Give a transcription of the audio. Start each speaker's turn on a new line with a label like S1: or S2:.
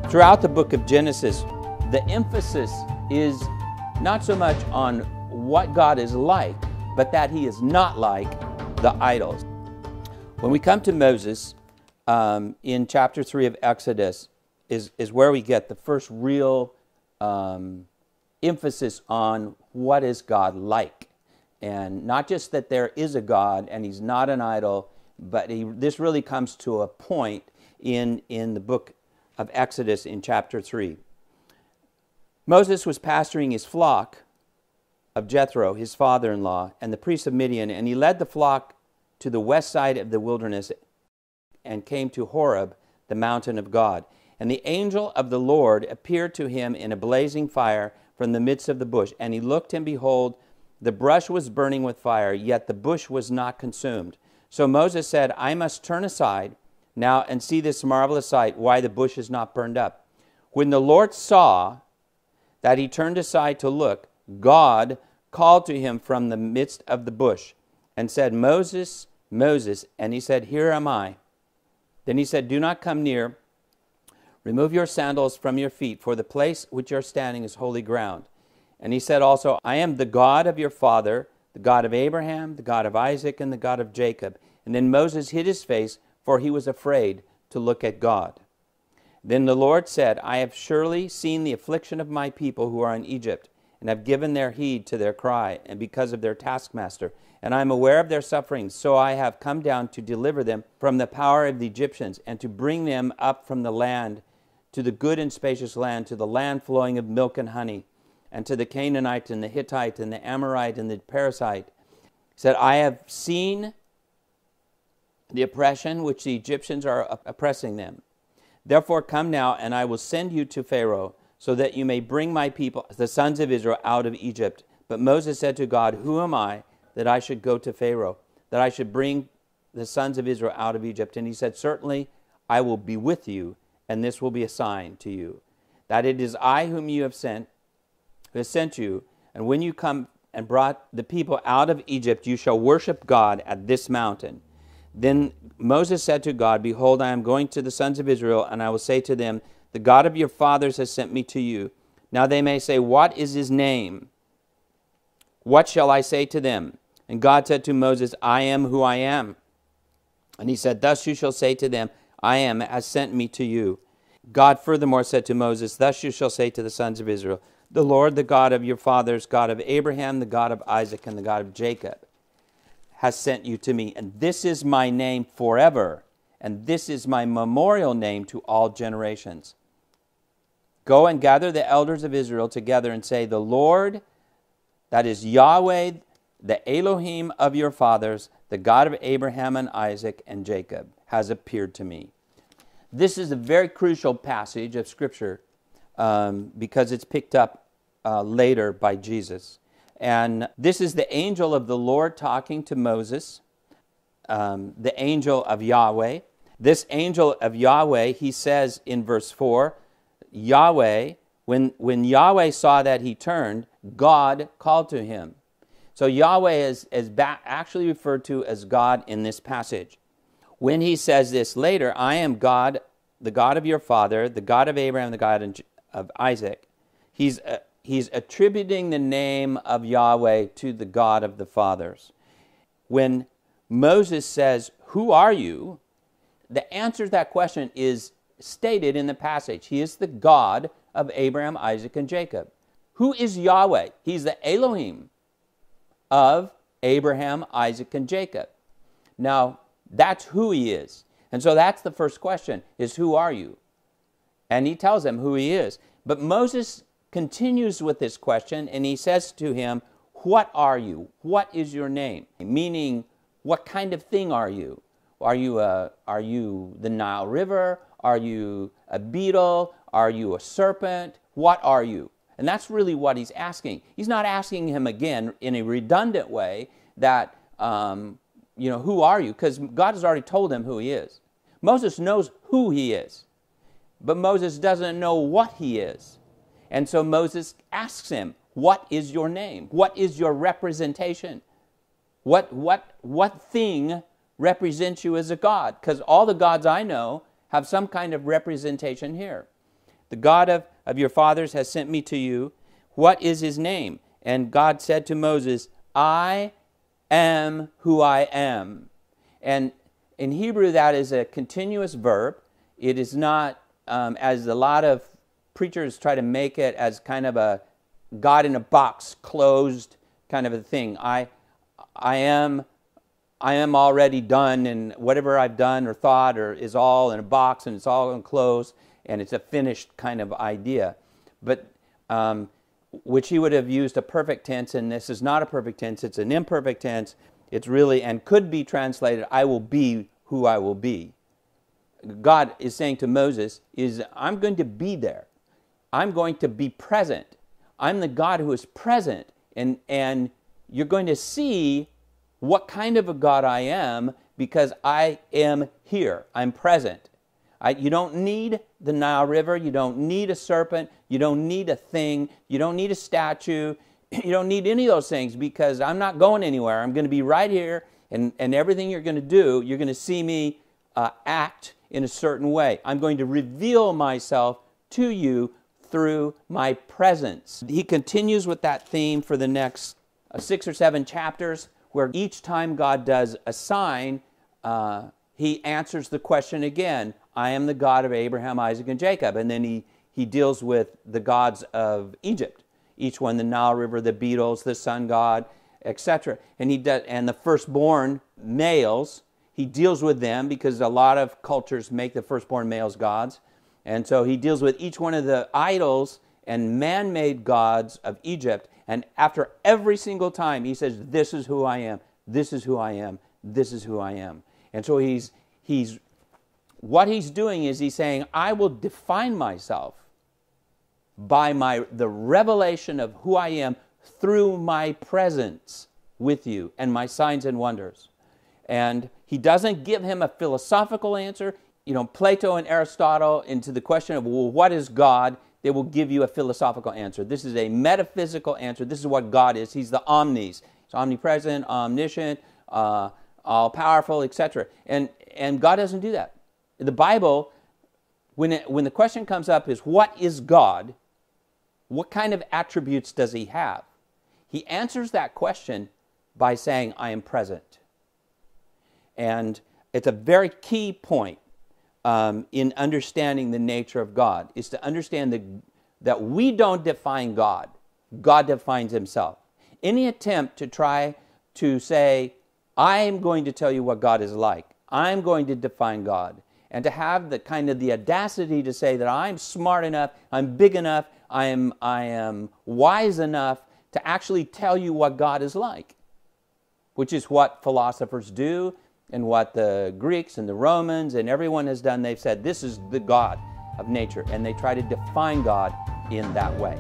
S1: Throughout the book of Genesis, the emphasis is not so much on what God is like, but that he is not like the idols. When we come to Moses, in chapter 3 of Exodus, is where we get the first real emphasis on what is God like. And not just that there is a God and he's not an idol, but this really comes to a point in the book of Exodus in chapter 3. Moses was pasturing his flock of Jethro, his father-in-law, and the priests of Midian, and he led the flock to the west side of the wilderness and came to Horeb, the mountain of God. And the angel of the Lord appeared to him in a blazing fire from the midst of the bush. And he looked, and behold, the brush was burning with fire, yet the bush was not consumed. So Moses said, I must turn aside now and see this marvelous sight, why the bush is not burned up. When the Lord saw that he turned aside to look, God called to him from the midst of the bush and said, Moses, Moses. And he said, Here am I. Then he said, Do not come near. Remove your sandals from your feet, for the place which you are standing is holy ground. And he said also, I am the God of your father, the God of Abraham, the God of Isaac, and the God of Jacob. And then Moses hid his face, for he was afraid to look at God. Then the Lord said, I have surely seen the affliction of my people who are in Egypt, and have given their heed to their cry, and because of their taskmaster. And I am aware of their sufferings, so I have come down to deliver them from the power of the Egyptians, and to bring them up from the land to the good and spacious land, to the land flowing of milk and honey, and to the Canaanite and the Hittite and the Amorite and the Perizzite. He said, I have seen the oppression which the Egyptians are oppressing them. Therefore come now, and I will send you to Pharaoh, so that you may bring my people, the sons of Israel, out of Egypt. But Moses said to God, Who am I that I should go to Pharaoh, that I should bring the sons of Israel out of Egypt? And he said, Certainly I will be with you, and this will be a sign to you, that it is I whom you have sent, who has sent you. And when you come and brought the people out of Egypt, you shall worship God at this mountain. Then Moses said to God, Behold, I am going to the sons of Israel, and I will say to them, The God of your fathers has sent me to you. Now they may say, What is his name? What shall I say to them? And God said to Moses, I am who I am. And he said, Thus you shall say to them, I am has sent me to you. God furthermore said to Moses, Thus you shall say to the sons of Israel, The Lord, the God of your fathers, God of Abraham, the God of Isaac, and the God of Jacob, has sent you to me. And this is my name forever, and this is my memorial name to all generations. Go and gather the elders of Israel together and say, The Lord, that is Yahweh, the Elohim of your fathers, the God of Abraham and Isaac and Jacob, has appeared to me. This is a very crucial passage of Scripture because it's picked up later by Jesus. And this is the angel of the Lord talking to Moses, the angel of Yahweh. This angel of Yahweh, he says in verse 4, Yahweh, when Yahweh saw that he turned, God called to him. So Yahweh is actually referred to as God in this passage. When he says this later, I am God, the God of your father, the God of Abraham, the God of Isaac, he's attributing the name of Yahweh to the God of the fathers. When Moses says, Who are you? The answer to that question is stated in the passage. He is the God of Abraham, Isaac, and Jacob. Who is Yahweh? He's the Elohim of Abraham, Isaac, and Jacob. Now, that's who he is. And so that's the first question, is who are you? And he tells them who he is. But Moses continues with this question, and he says to him, What are you? What is your name? Meaning, what kind of thing are you? Are you the Nile River? Are you a beetle? Are you a serpent? What are you? And that's really what he's asking. He's not asking him again in a redundant way that, who are you? Because God has already told him who he is. Moses knows who he is, but Moses doesn't know what he is. And so Moses asks him, what is your name? What is your representation? What thing represents you as a god? Because all the gods I know have some kind of representation here. The God of your fathers has sent me to you. What is his name? And God said to Moses, I am who I am. And in Hebrew, that is a continuous verb. It is not, as a lot of preachers try to make it, as kind of a God in a box, closed kind of a thing. I am already done, and whatever I've done or thought is all in a box, and it's all enclosed, and it's a finished kind of idea. But which he would have used a perfect tense, and this is not a perfect tense, it's an imperfect tense. It's really, and could be translated, I will be who I will be. God is saying to Moses, I'm going to be there. I'm going to be present. I'm the God who is present, and you're going to see what kind of a God I am, because I am here. I'm present. You don't need the Nile River. You don't need a serpent. You don't need a thing. You don't need a statue. You don't need any of those things, because I'm not going anywhere. I'm going to be right here, and everything you're going to do, you're going to see me act in a certain way. I'm going to reveal myself to you through my presence. He continues with that theme for the next 6 or 7 chapters, where each time God does a sign, he answers the question again. I am the God of Abraham, Isaac, and Jacob. And then he deals with the gods of Egypt. Each one, the Nile River, the beetles, the sun god, etc. And the firstborn males, he deals with them, because a lot of cultures make the firstborn males gods. And so he deals with each one of the idols and man-made gods of Egypt. And after every single time, he says, this is who I am, this is who I am, this is who I am. And so what he's doing is he's saying, I will define myself by the revelation of who I am through my presence with you and my signs and wonders. And he doesn't give him a philosophical answer. Plato and Aristotle, into the question of, well, what is God? They will give you a philosophical answer. This is a metaphysical answer. This is what God is. He's the omnis. He's omnipresent, omniscient, all-powerful, etc. And God doesn't do that. In the Bible, when the question comes up is, what is God? What kind of attributes does he have? He answers that question by saying, I am present. And it's a very key point in understanding the nature of God, is to understand that we don't define God. God defines himself. Any attempt to try to say, I'm going to tell you what God is like, I'm going to define God, and to have the audacity to say that I'm smart enough, I'm big enough, I am wise enough to actually tell you what God is like, which is what philosophers do, and what the Greeks and the Romans and everyone has done. They've said, this is the God of nature, and they try to define God in that way.